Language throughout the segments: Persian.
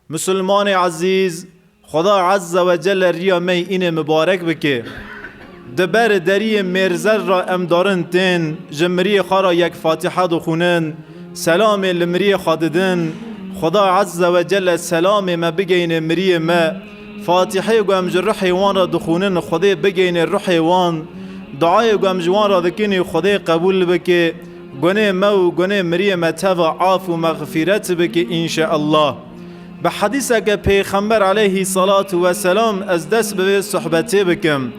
مسلمان عزیز، خدا عز و جل ریا می این مبارک بکه دبر دری مرزر را امدارن تین جمری خارا یک فاتحه دو خونن سلام لمری خاددن خدا عز و جل سلام ما بگین مری ما فاتحه گوام جرح وان را دخونن خدا بگین روح وان دعای گوام جوان را دکنی خدا قبول بکه گناه ما و گناه مری ما توا عاف و مغفرت بکه انشاءالله. به حدیثه که پیغمبر علیه صلاة و سلام از دست به صحبتی بکم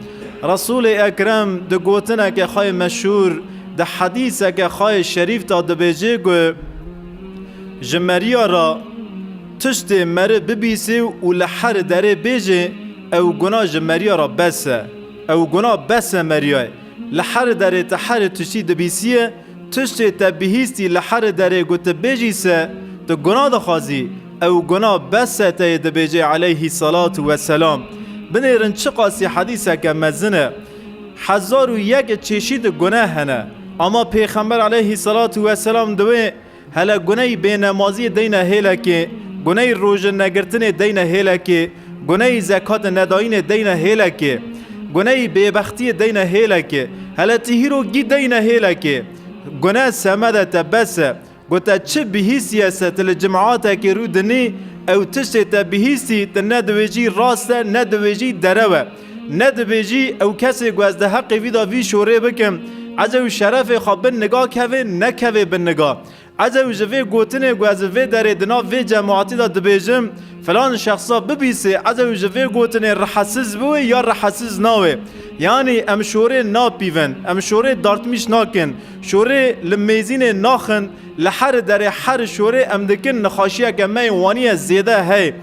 رسول اکرم ده گوتنه که خواهی مشهور ده حدیثه که خواهی شریف تا ده بیجه گو جمریا را تشت مره ببیسه و لحر داره بیجه او گناه جمریا را بسه او گناه بسه مریای لحر داره تحر تشتی ده بیسیه تشت تبهیستی لحر داره گوت بیجیسه ده گناه ده خوازی او گناه بسه تا ده بیجه علیه صلاة و سلام. بنیرن چه قاسی حدیثه که مزنه 1001 چشید گناه هنه اما پیغمبر علیه صلاة و سلام دوی هلا گناه بینمازی دینه هیله که گناه روژن نگرتن دینه هیله که گناه زکات نداین دینه هیله که گناه بیبختی دینه هیله که هلا تهیرو گی دینه هیله که گناه سمده تبسه گوته چه بهیسی است لجماعات که رو دنی او تشت تبهیسی ندویجی راسته ندویجی دروه ندویجی او کسی گوزده حق ویدا وی شوره بکم عجو شرف خواب نگاه که نکوه بن نگاه عجو جوه گوتنه گوزده داره دنا وی جماعتی دا دبیجم فلان شخصا ببیسه عجو جوه گوتنه رحسز بوه یا رحسز ناوه یعنی ام شوره نا پیون ام شوره دارتمیش ناکن شوره لمیزین ناخن لحر در حر شوره ام دکن نخاشیه که می وانی زیده هی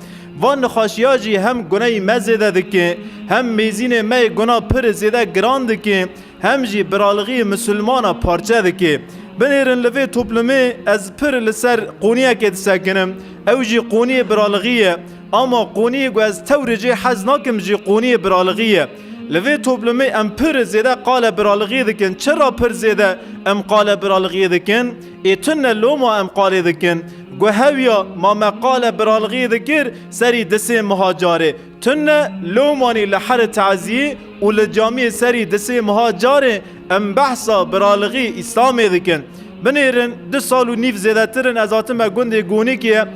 وان نخاشیه جی هم گناه مزیده دکه هم میزین می گناه پر زیده گران دکه هم جی برالغی مسلمانا پارچه دکه بنیرن لوی توپلمه از پر لسر قونیه که دسکنم او جی قونی برالغیه اما قونی گو از تور جی حز ناکم جی قونی برالغیه لوی توپلمه ام پر زیده قال برالغی دکن چرا پر زیده ام قال برالغی دکن ایتن لوما ام قال دکن گو هویا ما مقال برالغی دکر سری دسه مهاجاره تن لومانی لحر تعزیه و لجامی سری دسه مهاجاره ام بحثا برالغی اسلامی دکن بنیرن 2 سال و نیف زیده ترن از آتم گنده گونی که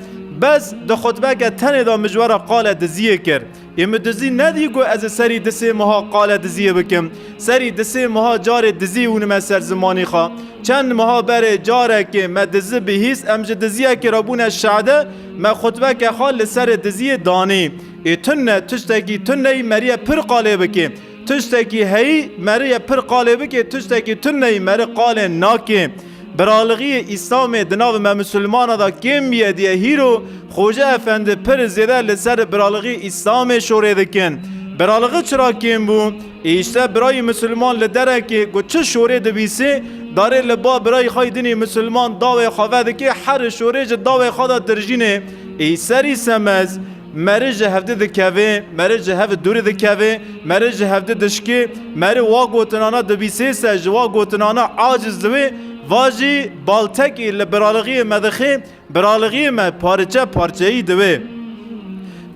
بس ده خطبه که تنه دا مجوره قال دزیه کرد یم دزی ندیگو از سری دسه مها قال دزیه بکم سری دسه مها جار دزی اونم سر زمانی خواه چند مها بره جاره که ما دزی بهیست امج دزیه که رابون شعده ما خطبه که خال لسر دزیه دانی ای تنه تشتکی تنه مریه پر قاله بکم تشتکی هی مریه پر قاله بکم تشتکی تنه مری قاله ناکم برالغی اسلام دناو ما مسلمان دا کم بیدیه هیرو خوجه افند پر زیده لسر برالغی اسلام شوره دکن برالغی چرا کم بو؟ ایشته برای مسلمان لدره که گو چه شوره دبیسه داره لبا برای خواهی دینی مسلمان داوه خواه دکه هر شوره جه داوه خواه درجینه ای سری سمز مرج هفته دکوه مرج هفته دوری دکوه مرج هفته دشکه مر واگوتنانا دبیسه سج واگوتنانا عاجز دوه واجی بالتکی لبرالغی مدخه برالغی ما پارچه پارچه‌ای دوه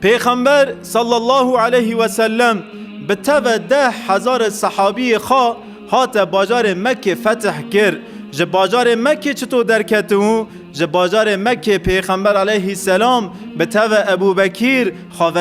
پیغمبر صلی الله علیه و سلم به تو 10,000 صحابی خوا هات باجار مکه فتح کرد جه باجار مکه چطور درکتو جه باجار مکه پیغمبر علیه السلام به تو ابو بکیر خواه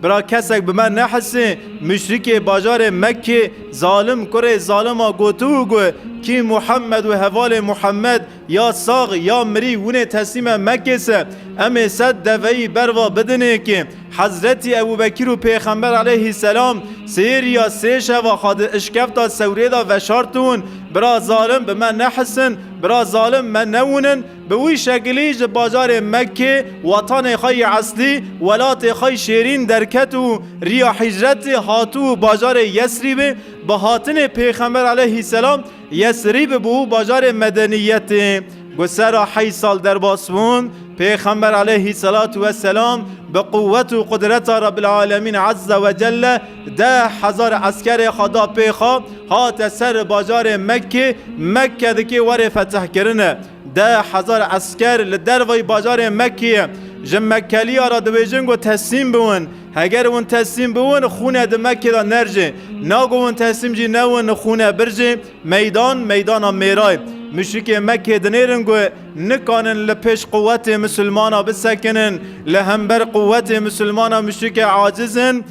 برا کسک به من نحسه مشرک باجار مکه ظالم کره ظالما گوتو گو کی محمد و حوال محمد یا ساغ یا مری ونه تسلیم مکه سه امی صد دوی بروا بدنه که حضرت ابو بکیر و پیغمبر علیه السلام سیر یا سیش و خاد اشکفتا سوریدا و شارتون برا ظالم به من نحسن برا ظالم من نونن به وی شکلی جه باجار مکه وطن خای اصلی ولات خای شیرین درکتو ریا حجرت هاتو باجار یسریب به هاتن پیغمبر علیه السلام یسریب بو باجار مدنیت گسرا 8 سال در باسمون پیغمبر علیه السلام به قوت و قدرت رب العالمین عز و جل 10,000 عسکر خدا پیخا هات سر باجار مکه دکی ور فتح کرنه 10,000 عسکر لدروی باجار مکه جم مکلی را دویجن گو تسلیم بون اگر اون تسلیم بون خونه د مکه دا نرجه ناگو اون تسلیم جی نون خونه برجه میدان میرای مشرک مکه دنیرن گو نکانن لپش قوت مسلمانا بسکنن لهمبر قوت مسلمانا مشرک عاجزن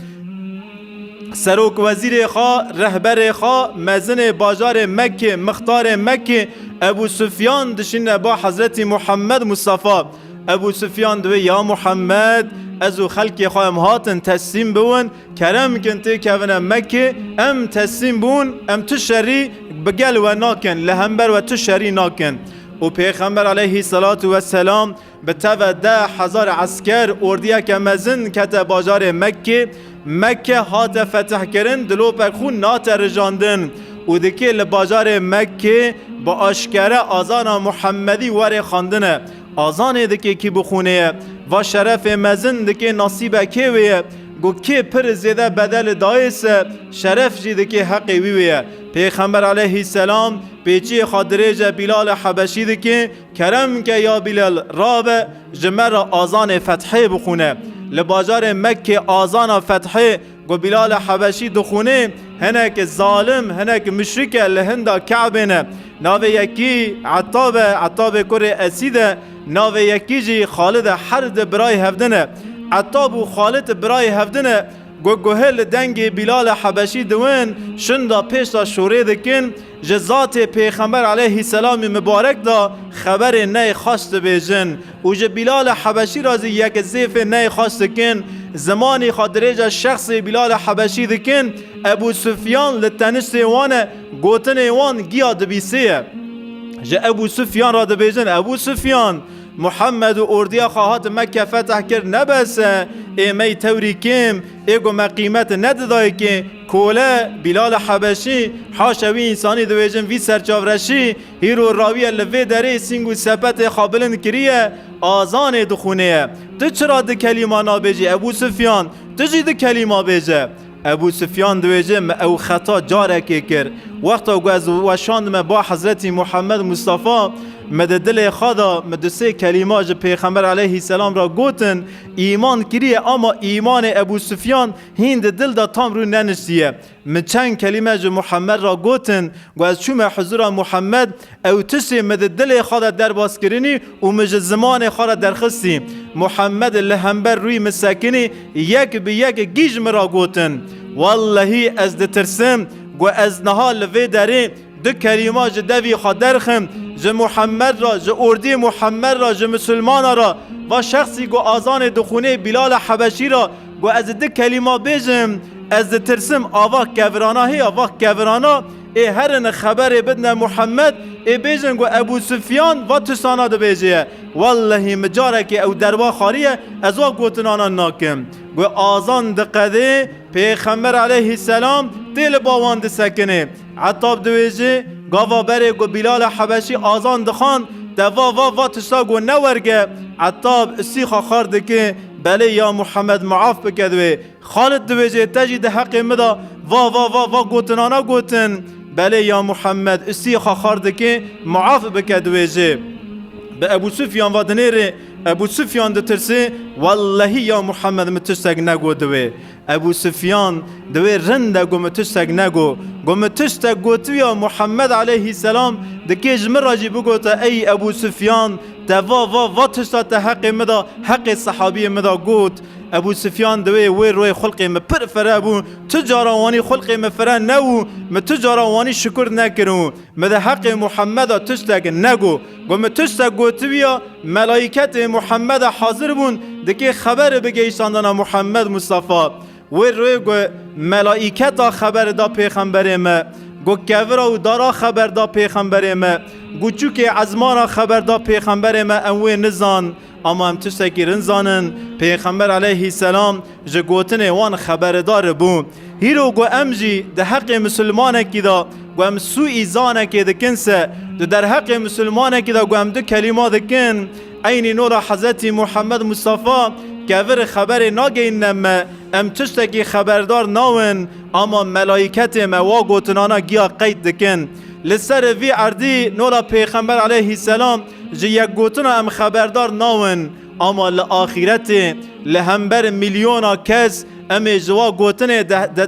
سروک وزیر خوا رهبر خوا مزن باجار مکه مختار مکه ابو سفیان دشین با حضرت محمد مصطفی ابو سفیان دوی یا محمد ازو خلق خواهم هاتن تسلیم بون کرم کنتی که مکه ام تسلیم بون ام تشری بگل و ناکن لهمبر و تشری ناکن و پیغمبر علیه الصلاة والسلام به تو 10,000 عسکر اردیه که مزن کت باجار مکه هات فتح کرن دلو پر خون نات رجاندن و دکی لباجار مکه با آشکره آزان محمدی ور خواندنه آزان دکی کی بخونه و شرف مزن دکی نصیبه که ویه گو که پر زیده بدل دایس شرف جی دکی حقی ویه پیغمبر علیه السلام پیچی خادریج بلال حبشی دکی کرم که یا بلال راب جمر آزان فتحه بخونه لباجار مکه آزان فتحه گو بلال حبشی دخونه هنک ظالم هنک مشرک لهندا کعبنه ناوه یکی عطاب کر اسیده ناوه یکی جی خالد حرد برای هفدنه عطاب و خالد برای هفدنه گوهل دنگ بلال حبشی دوین شندا پیش دا شوره دکن جزات پیغمبر علیه السلام مبارک دا خبر نی خواست بیجن و جه بلال حبشی رازی یک زیف نی خواست دکن زمانی خادریج شخص بلال حبشی دکن ابو سفیان لتنشت وانه گوتن وان گیا دبیسیه جه ابو سفیان را دبیجن ابو سفیان محمد و اردیا خواهات مکه فتح کرد نبسه ایمی توری کم ایگو مقیمت نددای که کوله بلال حبشی حاشوی انسانی دویجن وی سرچاورشی هیرو راوی لوی داره سینگو سپت خابلن کریه آزان دخونه تو چرا ده کلمه نابیجی ابو سفیان تو جی ده کلمه بیجه ابو سفیان دویجه او خطا جاره که کرد وقتا گوز وشاند با حضرت محمد مصطفی مد دل خدا مد سه کلمات پیغمبر علیه السلام را گوتن ایمان کریه اما ایمان ابو سفیان هند دل دا تام رو ننشتیه من چند کلمه محمد را گوتن و از چوم حضور محمد او تشی مد دل خدا در باز کرنی و مج زمان خدا در خستی محمد لهمبر روی مسکنی یک به یک گیج مرا گوتن والله از دترسم و از نهال لوی داره دو کلمات دوی خدرخم ج محمد را ج اردی محمد را ج مسلمان را و شخصی گو آزان دخونه بلال حبشی را گو از دو کلمه بیجم از ترسم آواق گورانا هی آواق گورانا ای هرن خبر بدن محمد ای بیجن گو ابو سفیان و تسانا دو بیجه والله مجاره که او دروا خاریه از وا گوتنانا ناکم گو آزان دقده پیغمبر علیه السلام دل باوان دسکنه عطاب دویجه گاوا بره گو بلال حبشی آزان دخان دوا تشتا گو نورگه عطاب استیخا خارده که بله یا محمد معاف بکدوه خالد دویجه تجید حق مدا وا گوتنانا گوتن بله یا محمد استیخا خارده که معاف بکدوه به ابو سفیان و دنیره ابو سفیان ده ترسه والله یا محمد متشتگ نگو دوه ابو سفیان دوی رنده گو متشتگ نگو گو متشتگ گوتو یا محمد علیه السلام دکی جمر راجی بگوتا ای ابو سفیان دوا تشتا حق مدا حق صحابی مدا گوت ابو سفیان دوی وی روی خلقی مپر فره بو تجاروانی خلقی مفره نو متجاروانی شکر نکرو مده حق محمد تشتگ نگو گو متشتگ گوتویا ملائکت محمد حاضر بون دکی خبر بگیشاندن محمد مصطفی وی روی گو ملائکت خبر دا پیغمبر ما گو کورا و دارا خبر دا پیغمبر ما گو چوک عزمارا خبر دا پیغمبر ما انوی نزان اما هم تشتکی رنزانن پیغمبر علیه السلام جه گوتن وان خبردار بون هیرو گو امجی ده حق مسلمانه کی دا گو ام سوئی زانه کی دکنسه در حق مسلمانه کی دا گو ام دو کلمه دکن این نور حضرت محمد مصطفی کور خبر ناگین نمه ام تشتکی خبردار ناون اما ملائکت موا گوتنانا گیا قید دکن لسر وی عردی نورا پیغمبر علیه السلام جه یک گوتنا ام خبردار ناون اما لآخرت لهمبر میلیونا کس امی جوا گوتن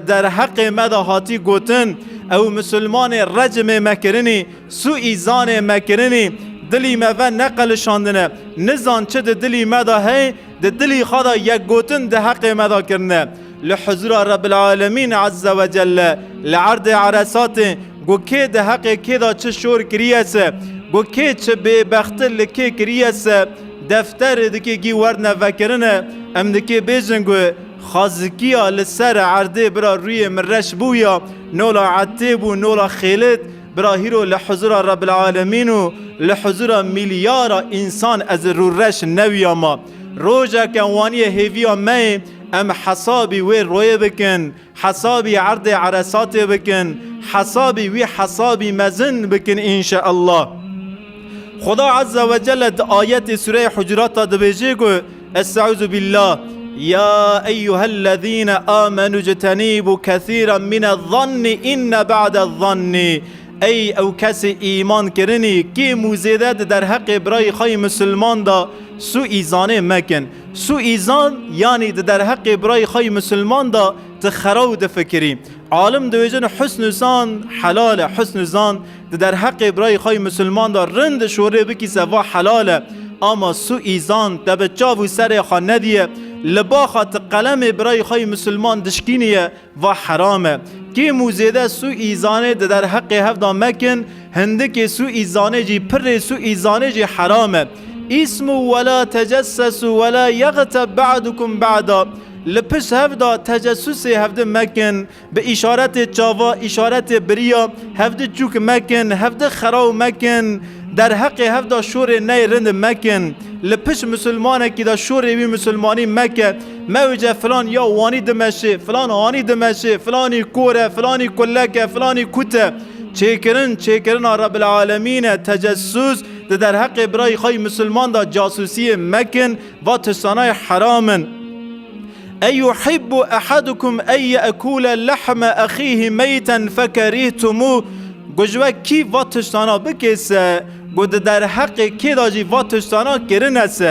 در حق مدا هاتی گوتن او مسلمان رجم مکرنی سو ایزان مکرنی دلی مو نقل شاندنه نزان چه دلی مدا هی دلی خدا یک گوتن ده حق مدا کرنه لحضور رب العالمین عز و جل لعرض عرصات گو که ده حق که دا چه شور کریسه گو که چه بے بخته لکه کریسه دفتر دکی گی ورد نفکرنه ام دکی بیجن گو خازکیا لسر عرده برا روی مرش بویا نولا عتیب و نولا خیلت برا هیرو لحضور رب العالمین و لحضور میلیارا انسان از رو رش نویا ما روژا کنوانی هیویا می ام حسابی وی روی بکن حسابی عرض عرصات بکن حسابی وی حسابی مزن بکن انشاءالله خدا عز و جل آیت سوره حجرات دبیجه گو استعوذ بالله يا أيها الذين آمنوا اجتنبوا كثيرا من الظن إن بعد الظن ای او کسی ایمان کرنی که موزیده در حق برای خای مسلمان دا سو ایزانه مکن سو ایزان یعنی در حق برای خای مسلمان دا تخراو ده فکری عالم دویجن حسن زان حلال حسن زان در حق برای خای مسلمان دا رند شوره بکی سوا حلاله اما سو ایزان دب چاو سر خان ندیه لباخات قلم برای خای مسلمان دشکینیه و حرامه که موزیده سو ایزانه در حق هفدا مکن هنده که سو ایزانه جی پر سو ایزانه جی حرامه اسم ولا تجسس ولا یغتب بعدکم بعدا لپس هفدا تجسس هفده مکن به اشارت چاوا اشارت بریا هفده چوک مکن هفده خراو مکن در حق هفدا شور نی رند مکن لپش مسلمانه که دا شور وی مسلمانی مکه موجه فلان یا وانی دمشه فلان آنی دمشه فلانی کوره فلانی کلکه فلانی کته چیکرن رب العالمین تجسس در حق برای خواهی مسلمان دا جاسوسی مکن و تسانای حرامن ایحب احدکم ای اکول لحم اخیه میتا فکریهتمو گجوه کی و تسانا بکسه گود در حق کی داجی و تشتانا کرن است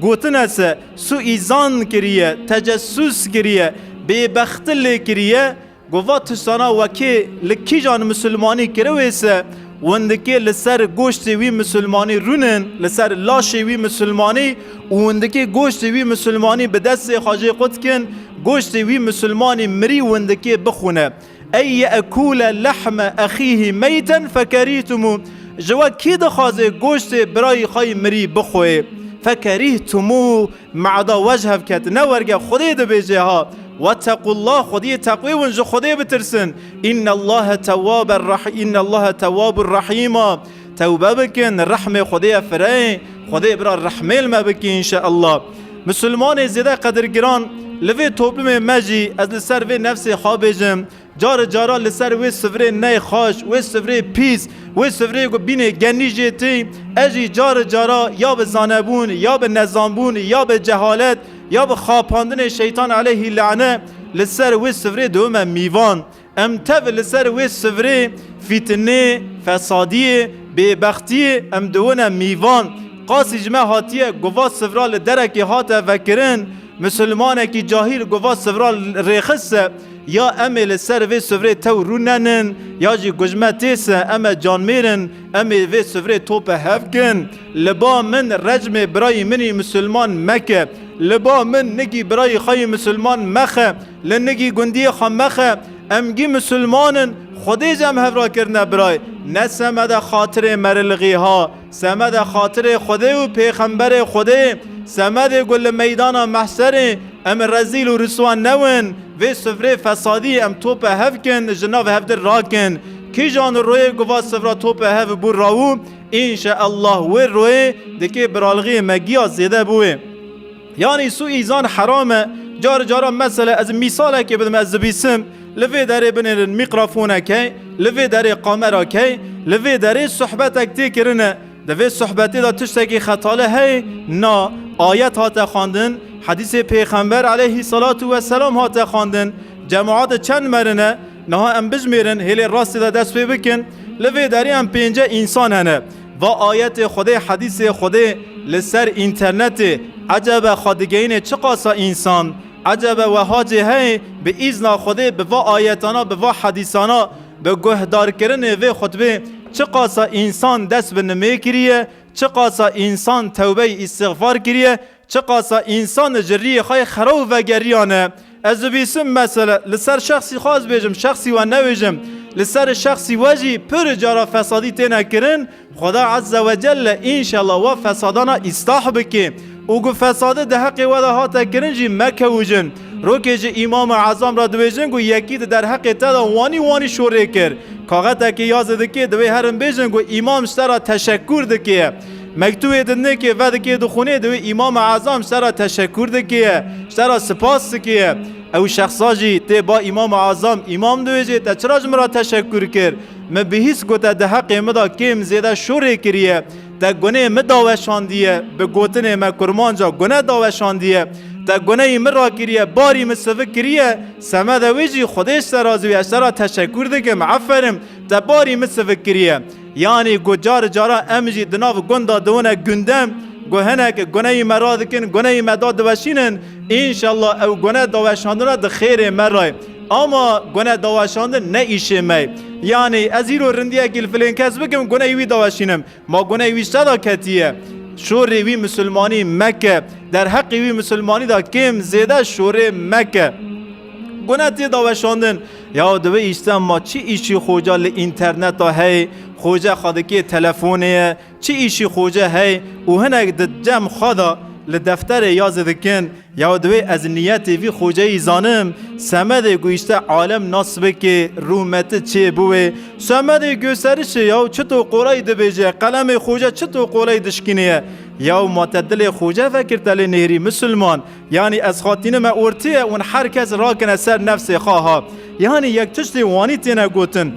گوتن است سو ایزان کریه تجسس کریه بے بختل کریه گو و تشتانا وکی لکی جان مسلمانی کرویسه وندکی لسر گوشت وی مسلمانی رونن لسر لاش وی مسلمانی وندکی گوشت وی مسلمانی به دست خواجه قد کن گوشت وی مسلمانی مری وندکی بخونه ای اکول لحم اخیه میتا فکریتمو جوا کی دخوازه گوشت برای خای مری بخوه فکریهتمو معدا وجه کت نورگه خودی ده بیجه ها واتقوا الله خودی تقوی ونجو خودی بترسن ان الله تواب الرحیم توبه بکن رحم خودی فرای خودی برا رحمیل ما بکی انشاءالله مسلمان زیده قدرگران لوی توبلم مجی از لسر وی نفس خوابجم جارا لسر وی سفره نی خاش وی سفره پیس وی سفره گو بینه گنی جیتی اجی جارا یا به زانبون یا به نظامبون یا به جهالت یا به خواباندن شیطان علیه لعنه لسر وی سفره دوم میوان امتو لسر وی سفره فتنه فسادی ببختی ام دوم میوان قاسی جمع هاتیه گوات سفرال درکی هاته وکرن مسلمانه کی جاهل گوات سفرال ریخسه یا امل سر وی سفره تو روننن یا جی گجمتیسه اما جان میرن اما وی سفره توپ هفکن لبا من رجم برای منی مسلمان مکه لبا من نگی برای خای مسلمان مخه لنگی گندی خام مخه امگی مسلمانن خودی جمع هفرا کرنه برای نه سمد خاطر مرلغی ها سمد خاطر خودی و پیغمبر خودی سمد گل میدان محشر ام رزیل و رسوان نون و سفره فسادی ام توپ هفکن جناب هفدر راکن کی جان روی گوا سفره توپ هف بور راو انشاءالله و روی دکی برالغی مگیا زیده بوه یعنی سو ایزان حرامه جارا مثلا از مثاله که بدم از بیسم لوی داره بنرن میکروفونه که لوی داره کامرا که لوی داره صحبت اکتی کرنه دوی صحبتی دا تشتکی خطاله هی نا آیت هاته خواندن حدیث پیغمبر علیه صلاة و سلام هاته خواندن جماعات چند مرنه نها ام بجمیرن هلی راستی دا دست پی بکن لوی داری ام پینجه انسان هنه و آیت خود حدیث خود لسر اینترنت عجب خادگین چه قاسا انسان عجب و حاجه هی به ایزنا خوده به وا آیتانا به وا حدیثانا به گهدار کردن و خطبه چه قاسا انسان دست به نمی کریه چه قاسا انسان توبه استغفار کریه چه قاسا انسان جری خای خرو و گریانه از بیسم مثلا لسر شخصی خواست بیجم شخصی و نویجم لسر شخصی وجی پر جارا فسادی تینا کرن خدا عز و جل انشالله و فسادانا اصلاح بکی او گو فساده ده حق و ده هاتا کرن جی مکوجن رو که جی امام اعظم را دویجن گو یکی در حق تدا وانی شوره کر کاغتا که یازده که دوی هرم بیجن گو امام شترا تشکر دکیه مکتوب دنده که ود که دو خونه دوی امام اعظم شترا تشکر دکیه شترا سپاس دکیه او شخصا جی تی با امام اعظم امام دوی جی تا چراج مرا تشکر کر ما بهیس گوتا ده حق مدا کم زیده شوره کریه تا گناه مداوشاندیه به گوتن ما کرمان جا گناه داوشاندیه تا گناه مرا کریه باری مصفه کریه سمه دویجی خودش سرازوی اشترا تشکر دکه معفرم تا باری مصفه کریه یعنی گو جارا امجی دناو گنده دونه گندم گو هنک گناه مرا دکن گناه مدا دوشینن انشالله او گناه داوشاندن ده خیر مرای اما گناه داوشاندن نه ایشه می یعنی از ایرو رندیه گل فلین کس بکم گناه وی داوشینم ما گناه وی صدا کتیه شوری وی مسلمانی مکه در حق وی مسلمانی دا کم زیده شوری مکه گناه تی داوشاندن یا دوی ایشتم ما چی ایشی خوجا لینترنت ها هی خوجا خادکی تلفونه چی ایشی خوجا هی و هنک جمع خدا لدفتر یاز دکن یا دوی از نیت وی خوجه ایزانم سمد گویشته عالم نصبه که رومت چه بوه سمد گوسترشه یا چطور قولای دبیجه قلم خوجه چطور قولای دشکینه یا معتدل خوجه فکرتل نهری مسلمان یعنی از خاطین ما ارتیه اون هر کس راکن سر نفس خواه یعنی یک تشتی وانی تینه گوتن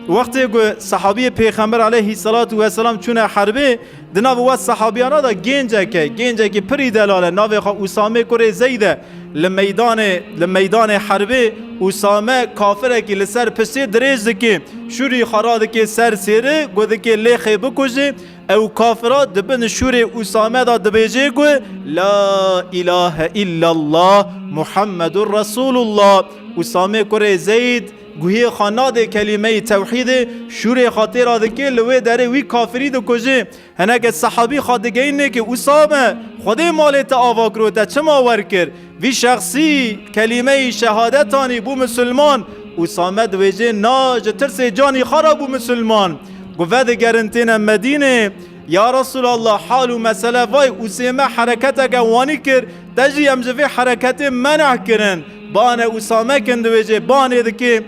وقتی که صحابی پیغمبر علیه السلام چونه حربه دناو و صحابیانا دا گنجه که پری دلاله ناوی خواه اسامه کره زیده لمیدان حربه اسامه کافره که لسر پسی دریز دکی شوری خراده که سر سیره گوده که لیخه بکشه او کافرات دبن شوری اسامه دا دبیجه گو لا اله الا الله محمد رسول الله اسامه کره زید گویی خاناده کلمه توحید شور خاطر آده که لوی داره وی کافری دو کجه هنک صحابی خادگه اینه که اسامه خودی مالت آوا کرو تا چه ماور کر وی شخصی کلمه شهادتانی بو مسلمان اسامه دویجه ناج ترس جانی خرا بو مسلمان گوید گرنتین مدینه یا رسول الله حال و مسئله وای اسامه حرکت گوانی کر تجی امجوی حرکت منع کرن بانه اسامه کندویجه بانه دکی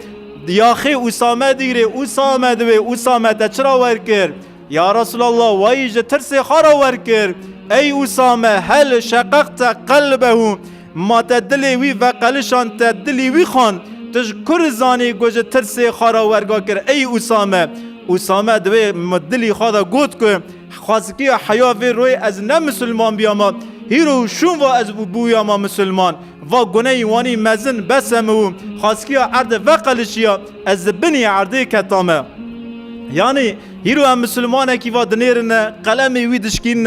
دیاخی اسامه دیره اسامه دوی اسامه تا چرا ور کر یا رسول الله وایج ترس خارا ور کر ای اسامه هل شققت قلبه ما تدلی وی و قلشان تدلی وی خان تشکر زانی گوش ترس خارا ورگا کر ای اسامه دوی مدلی خدا گوت که خاصکی حیاوی روی از نه مسلمان بیاما هیرو شون و از بویا ما مسلمان و گناه وانی مزن بسمو خاصکی عرض وقلشیا از بنی عرضه کتامه یعنی هیرو هم مسلمانه کی و دنیرن قلم وی دشکین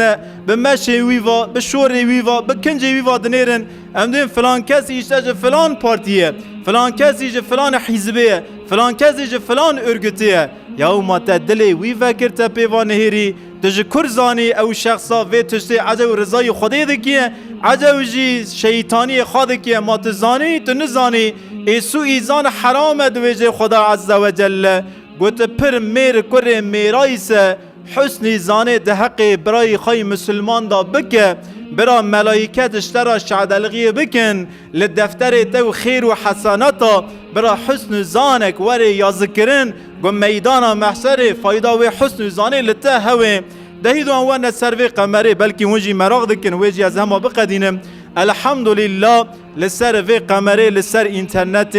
به مشه وی و به شور وی و به کنج وی و دنیرن ام دین فلان کسی ایشته فلان پارتیه فلان کسی فلان حزبیه فلان کسی فلان ارگتیه یا ما تدلی وی فکر تپیوان هیری تشکر زانی او شخصا و تشتی عجو رضای خودی دکیه عجو جی شیطانی خود کیه ما تزانی تو نزانی ایسو ایزان حرام دویجه خدا عز و جل گوت پر میر کر میرایس حسنی زانه ده حق برای خای مسلمان دا بکه برا ملائکت اشترا شعدلغی بکن لدفتر تو خیر و حسناتا برا حسن زانک وری یا ذکرن گو میدان محشر فایدا و حسن زانه لته هوه دهیدو انوان سروی قمره بلکی وجی مراغ دکن وجی از همه بقدینم الحمدلله لسر وی قمره لسر اینترنت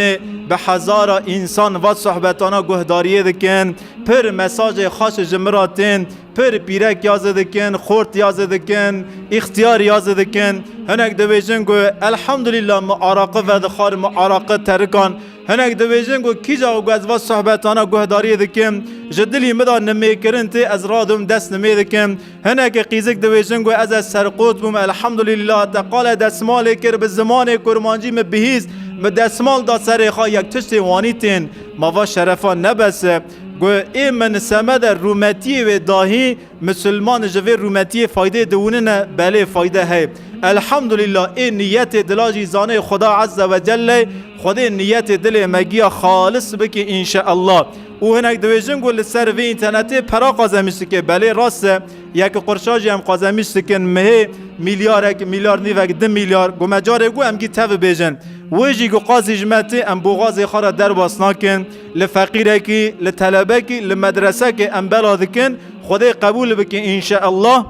به هزار انسان و صحبتانا گهداریه دکن پر مساج خاص جمراتین پر پیرک یازه دکن خورت یازه دکن اختیار یازه دکن هنک دویجن گو الحمدلله معارقه و دخار معارقه ترکان هنک دویجن گو کی جا گو از وا صحبتانا گهداری دکم جدلی مدا نمی کرن تی از رادم دست نمی دکم هنک قیزک دویجن گو از سرقوت بوم الحمدلله تقال دستمال کر به زمان کرمانجی مبهیز به دستمال دا سر خواه یک تشت وانیتین ما شرفان نبسه گو ای من سمد رومتی و داهی مسلمان جوی رومتی فایده دونه نه بله فایده ہے الحمدلله ای نیت دلاجی زانه خدا عز و جل خدا نیت دل مگیا خالص بکی انشاءالله او هنک دویجن گو لسر وی اینترنتی پرا قازمیشت که بله راسته یک قرشاجی هم قازمیشت که مهی میلیار نیوک 2 میلیار گو مجاره گو هم گی تف بیجن ویجی گو قازی جمعتی ام بوغازی خارا در باسنا کن لفقیره کی لطلبه کی لمدرسه کی ام بلاده کن خدا قبول بکی انشاءالله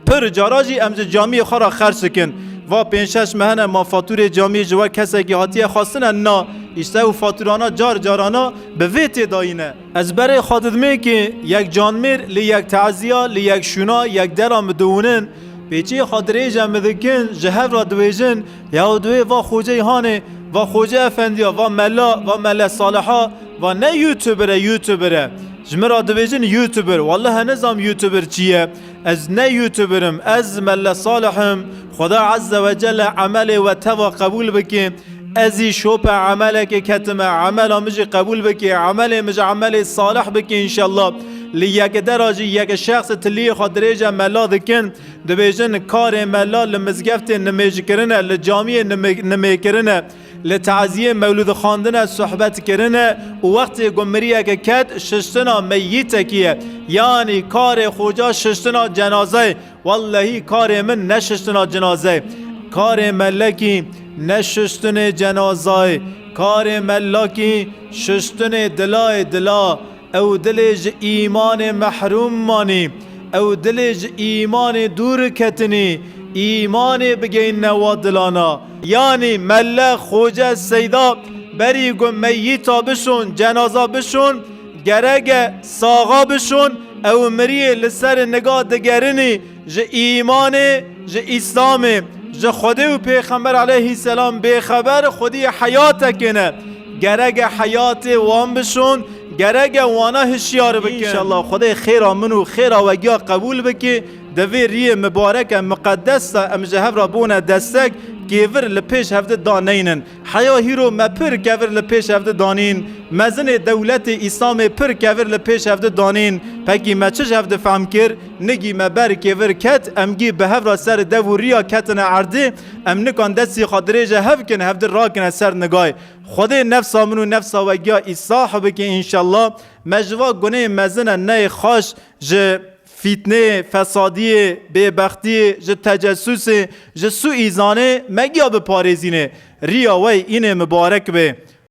پر جاراجی ام جامی خارا خرش کن و 5-6 مهنه ما فاتور جامی جوا کسی که حاتیه خواستنه نا اشته و فاتورانا جارانا به ویت داینه از برای خاطر که یک جانمیر لی یک تعزیه لی یک شونا یک درام دونن پیچی خاطره جمع دکن جهر را دویجن یا دوی و خوجه هانه و خوجه افندیا و ملا صالحا و نه یوتیوبره جمرا دویجن یوتیوبر والله نظام یوتیوبر چیه از نه یوتیوبرم از ملا صالحم خدا عز و جل عمل و توا قبول بکی ازی شوپ عمله که کتم عمل مجی قبول بکی عمل صالح بکی انشالله لیک دراجی یک شخص تلی خاطره ملا دکن دویجن کار ملا لمزگفت نمیج کرنه لجامی نمی کرنه لتعزیه مولود خواندن صحبت کرنه و وقت گمریه که کد ششتنا میته کیه یعنی کار خوجا ششتنا جنازه والله کار من نششتنا جنازه کار ملکی نششتن جنازه کار ملکی ششتن دلا او دلج ایمان محروم مانی او دلج ایمان دور کتنی ایمان بگین نوادلانا یعنی مله خوجه سیدا بری گو میتا بشون جنازه بشون گرگ ساغا بشون او مریه لسر نگاه دگرنی ج ایمان ج اسلام ج خدا و پیغمبر علیه السلام بخبر خودی حیات کنه گرگ حیات وان بشون گرگ وانا هشیار بکن انشالله خدای خیر منو خیر و گیا قبول بکی دوی ری مبارک مقدس ام جهب را بونه دستک گیور لپیش هفته دانینن حیا هیرو مپر گیور لپیش هفته دانین مزن دولت اسلام پر گیور لپیش هفته دانین پکی مچش هفته فهم کر نگی مبر گیور کت امگی به هفرا سر دوریا کتن عرضی ام نکان دستی خاطره جهب کن هفته را کن سر نگای خدای نفس آمنو نفس آوگیا اصلاح بکی انشالله مجوا گناه مزن نه خوش ج فتنه فسادی ببختی ج تجسس ج سوء ایزانه مگیا به پارزینه ریا وی اینه مبارک به